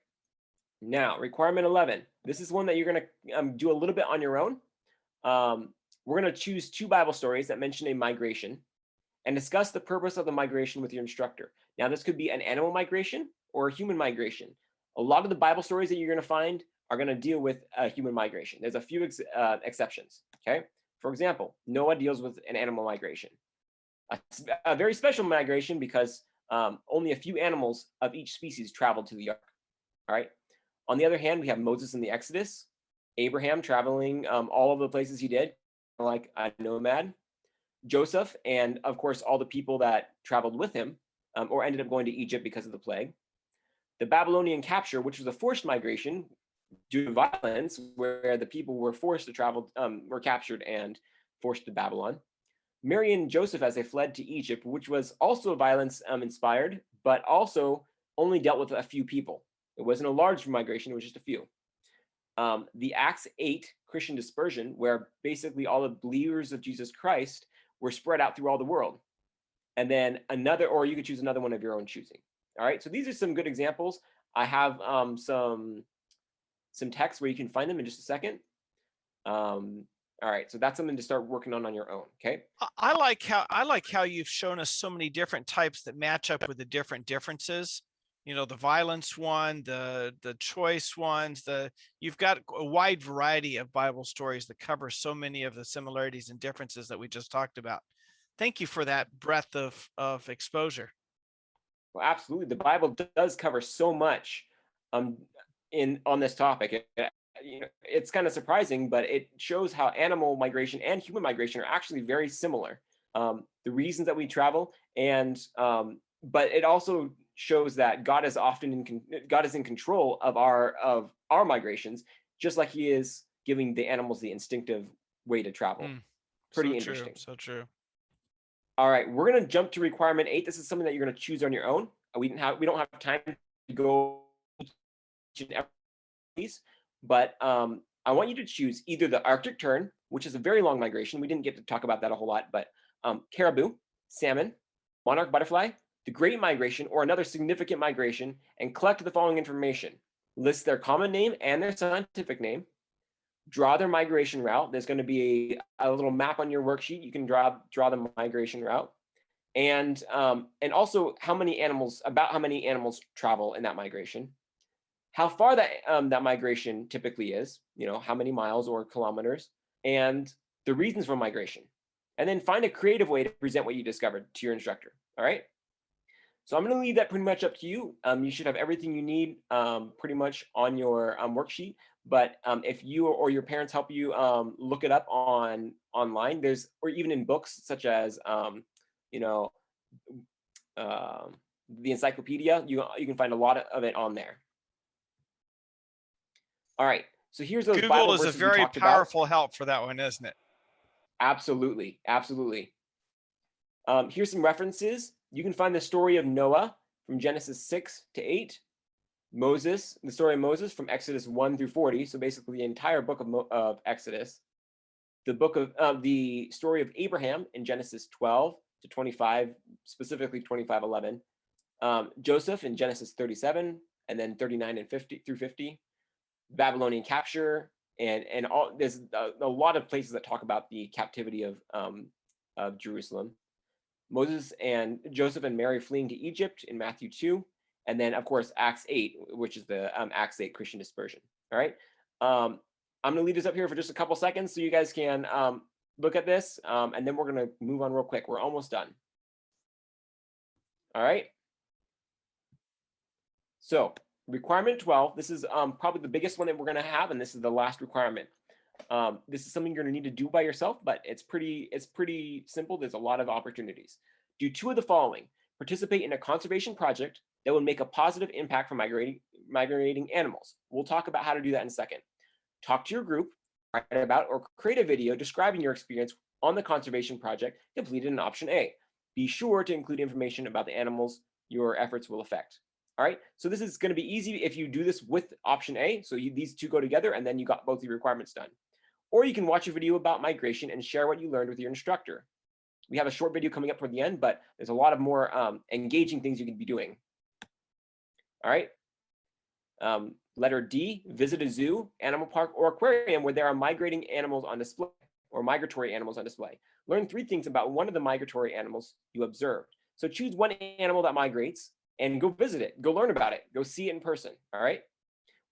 Now, requirement 11. This is one that you're going to do a little bit on your own. We're going to choose 2 Bible stories that mention a migration and discuss the purpose of the migration with your instructor. Now, this could be an animal migration or a human migration. A lot of the Bible stories that you're going to find are going to deal with a human migration. There's a few exceptions, okay? For example, Noah deals with an animal migration. A very special migration because only a few animals of each species traveled to the ark, all right? On the other hand, we have Moses in the Exodus, Abraham traveling all of the places he did, like a nomad, Joseph, and of course, all the people that traveled with him or ended up going to Egypt because of the plague. The Babylonian capture, which was a forced migration due to violence, where the people were forced to travel, were captured and forced to Babylon. Mary and Joseph as they fled to Egypt, which was also violence inspired, but also only dealt with a few people. It wasn't a large migration, it was just a few. The Acts 8 Christian dispersion, where basically all the believers of Jesus Christ were spread out through all the world. And then another, or you could choose another one of your own choosing. All right, so these are some good examples. I have some text where you can find them in just a second. All right, so that's something to start working on your own. Okay. I like how you've shown us so many different types that match up with the different differences. The violence one, the choice ones. You've got a wide variety of Bible stories that cover so many of the similarities and differences that we just talked about. Thank you for that breadth of exposure. Well, absolutely. The Bible does cover so much on this topic. It's kind of surprising, but it shows how animal migration and human migration are actually very similar. The reasons that we travel, and but it also shows that God is often God is in control of our migrations, just like He is giving the animals the instinctive way to travel. Pretty interesting. So true. All right, we're going to jump to requirement 8. This is something that you're going to choose on your own. We don't have time to go each and every piece, but I want you to choose either the Arctic tern, which is a very long migration. We didn't get to talk about that a whole lot, but caribou, salmon, monarch butterfly, the Great Migration, or another significant migration, and collect the following information. List their common name and their scientific name. Draw their migration route. There's going to be a little map on your worksheet. You can draw the migration route, and also how many animals travel in that migration, how far that migration typically is, how many miles or kilometers, and the reasons for migration, and then find a creative way to present what you discovered to your instructor. All right. So I'm going to leave that pretty much up to you. You should have everything you need pretty much on your worksheet. But if you or your parents help you look it up online, or even in books such as the encyclopedia, you can find a lot of it on there. All right, so here's those Google Bible is a verses we very talked powerful about. help for that one, isn't it? Absolutely. Here's some references. You can find the story of Noah from Genesis 6 to 8. Moses, the story of Moses from Exodus 1 through 40, so basically the entire book of Exodus. The story of Abraham in Genesis 12 to 25, specifically 25:11. Joseph in Genesis 37, and then 39 and 50 through 50. Babylonian capture, and all. There's a lot of places that talk about the captivity of Jerusalem. Moses and Joseph and Mary fleeing to Egypt in Matthew 2, and then of course Acts 8, which is the Acts 8 Christian dispersion. All right, I'm gonna leave this up here for just a couple seconds so you guys can look at this, and then we're gonna move on real quick. We're almost done. All right. So requirement 12, this is probably the biggest one that we're gonna have, and this is the last requirement. This is something you're gonna need to do by yourself, but it's pretty simple. There's a lot of opportunities. Do 2 of the following: participate in a conservation project that will make a positive impact for migrating animals. We'll talk about how to do that in a second. Talk to your group, write about or create a video describing your experience on the conservation project completed in option A. Be sure to include information about the animals your efforts will affect. All right, so this is going to be easy if you do this with option A. So these 2 go together, and then you got both your requirements done. Or you can watch a video about migration and share what you learned with your instructor. We have a short video coming up toward the end, but there's a lot of more engaging things you can be doing. All right. Letter D, visit a zoo, animal park, or aquarium where there are migrating animals on display or migratory animals on display. Learn 3 things about one of the migratory animals you observed. So choose one animal that migrates and go visit it, go learn about it, go see it in person. All right.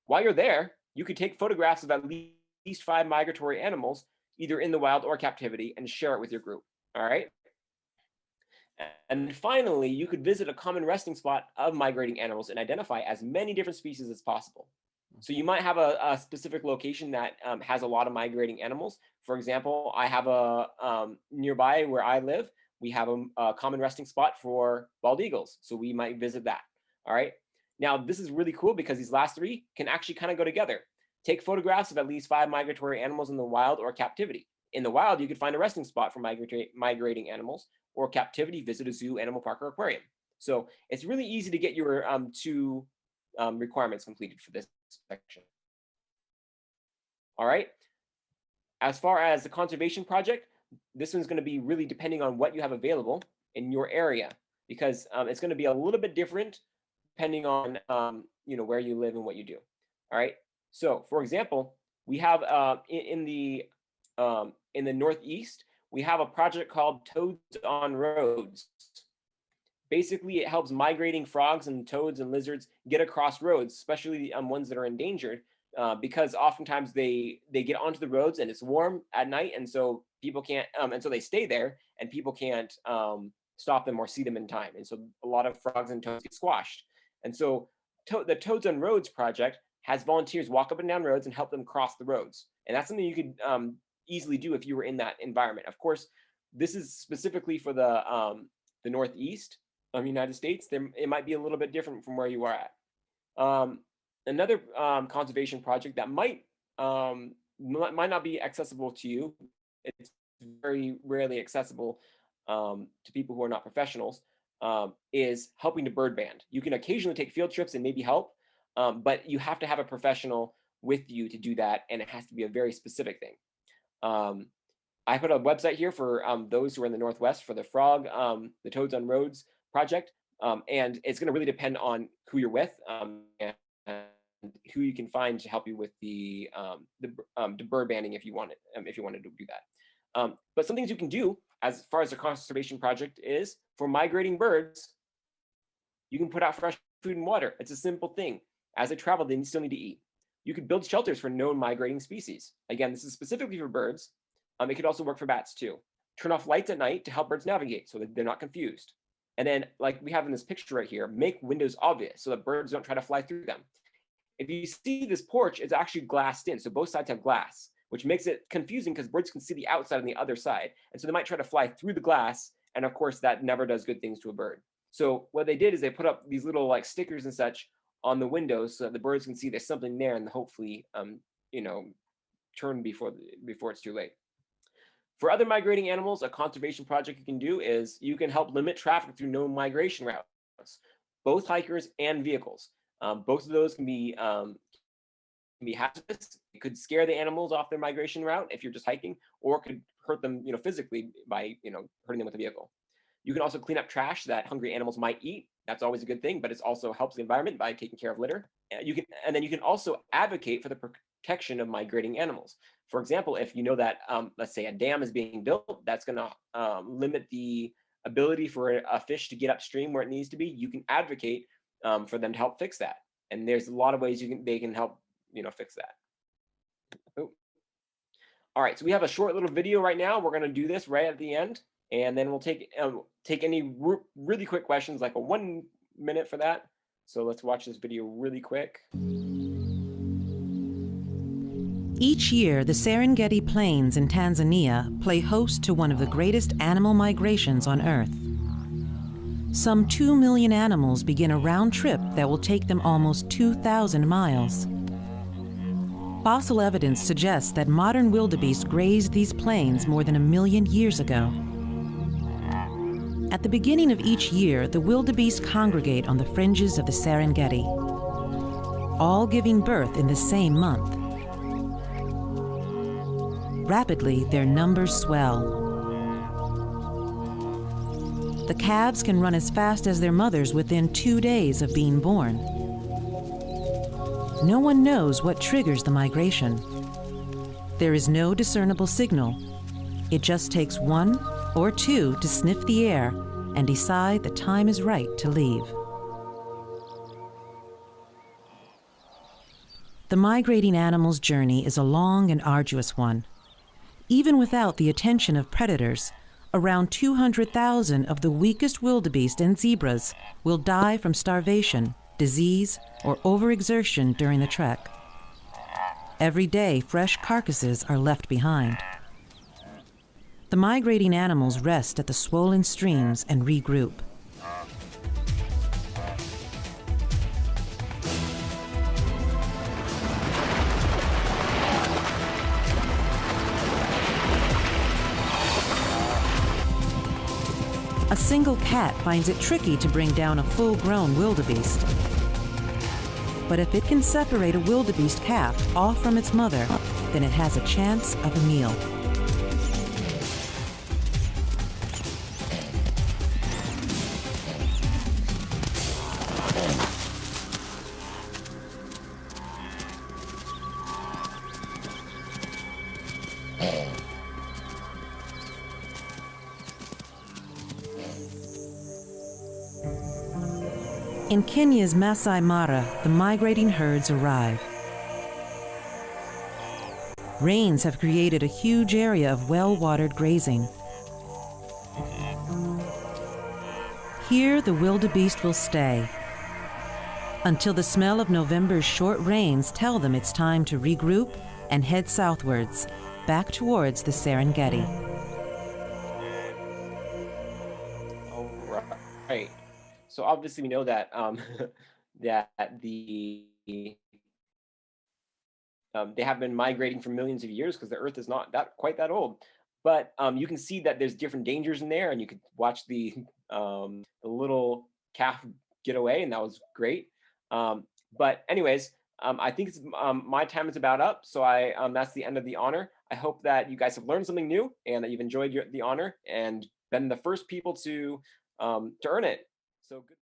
While you're there, you could take photographs of at least 5 migratory animals, either in the wild or captivity, and share it with your group. All right. And finally, you could visit a common resting spot of migrating animals and identify as many different species as possible. So you might have a specific location that has a lot of migrating animals. For example, I have a nearby where I live, we have a common resting spot for bald eagles. So we might visit that. All right. Now, this is really cool because these last 3 can actually kind of go together. Take photographs of at least 5 migratory animals in the wild or captivity. In the wild, you could find a resting spot for migrating animals, or captivity, visit a zoo, animal park, or aquarium. So it's really easy to get your 2 requirements completed for this section. All right. As far as the conservation project, this one's going to be really depending on what you have available in your area, because it's going to be a little bit different depending on where you live and what you do. All right. So, for example, we have in the Northeast, we have a project called Toads on Roads. Basically, it helps migrating frogs and toads and lizards get across roads, especially ones that are endangered, because oftentimes they get onto the roads and it's warm at night, and so people can't, and so they stay there, and people can't stop them or see them in time, and so a lot of frogs and toads get squashed. And so the Toads on Roads project has volunteers walk up and down roads and help them cross the roads, and that's something you could easily do if you were in that environment. Of course, this is specifically for the Northeast of the United States. It might be a little bit different from where you are at. Another conservation project that might not be accessible to you, it's very rarely accessible to people who are not professionals, is helping to bird band. You can occasionally take field trips and maybe help, but you have to have a professional with you to do that, and it has to be a very specific thing. I put a website here for those who are in the Northwest for the frog, the Toads on Roads project, and it's going to really depend on who you're with and who you can find to help you with the bird banding if you wanted to do that. But some things you can do as far as the conservation project is for migrating birds. You can put out fresh food and water. It's a simple thing. As they travel, they still need to eat. You could build shelters for known migrating species. Again, this is specifically for birds. It could also work for bats too. Turn off lights at night to help birds navigate so that they're not confused. And then, like we have in this picture right here, make windows obvious so that birds don't try to fly through them. If you see this porch, it's actually glassed in. So both sides have glass, which makes it confusing because birds can see the outside and the other side. And so they might try to fly through the glass. And of course, that never does good things to a bird. So what they did is they put up these little like stickers and such on the windows so that the birds can see there's something there and hopefully, turn before it's too late. For other migrating animals, a conservation project you can do is you can help limit traffic through known migration routes, both hikers and vehicles. Both of those can be hazardous. It could scare the animals off their migration route if you're just hiking, or it could hurt them, physically by, hurting them with a vehicle. You can also clean up trash that hungry animals might eat. That's always a good thing, but it also helps the environment by taking care of litter. And then you can also advocate for the protection of migrating animals. For example, if you know that, let's say a dam is being built, that's going to limit the ability for a fish to get upstream where it needs to be. You can advocate for them to help fix that. And there's a lot of ways they can help, fix that. Oh. All right, so we have a short little video right now. We're going to do this right at the end, and then we'll take any really quick questions, like a 1 minute for that. So let's watch this video really quick. Each year, the Serengeti Plains in Tanzania play host to one of the greatest animal migrations on Earth. Some 2 million animals begin a round trip that will take them almost 2,000 miles. Fossil evidence suggests that modern wildebeest grazed these plains more than 1 million years ago. At the beginning of each year, the wildebeest congregate on the fringes of the Serengeti, all giving birth in the same month. Rapidly, their numbers swell. The calves can run as fast as their mothers within 2 days of being born. No one knows what triggers the migration. There is no discernible signal. It just takes 1 or 2 to sniff the air and decide the time is right to leave. The migrating animal's journey is a long and arduous one. Even without the attention of predators, around 200,000 of the weakest wildebeest and zebras will die from starvation, disease, or overexertion during the trek. Every day, fresh carcasses are left behind. The migrating animals rest at the swollen streams and regroup. A single cat finds it tricky to bring down a full-grown wildebeest. But if it can separate a wildebeest calf off from its mother, then it has a chance of a meal. In Kenya's Masai Mara, the migrating herds arrive. Rains have created a huge area of well-watered grazing. Here, the wildebeest will stay until the smell of November's short rains tell them it's time to regroup and head southwards, back towards the Serengeti. All right. So obviously we know that that they have been migrating for millions of years because the Earth is not quite that old. But you can see that there's different dangers in there, and you could watch the little calf get away, and that was great. But anyways, I think it's, my time is about up, so that's the end of the honor. I hope that you guys have learned something new and that you've enjoyed the honor and been the first people to earn it. So good.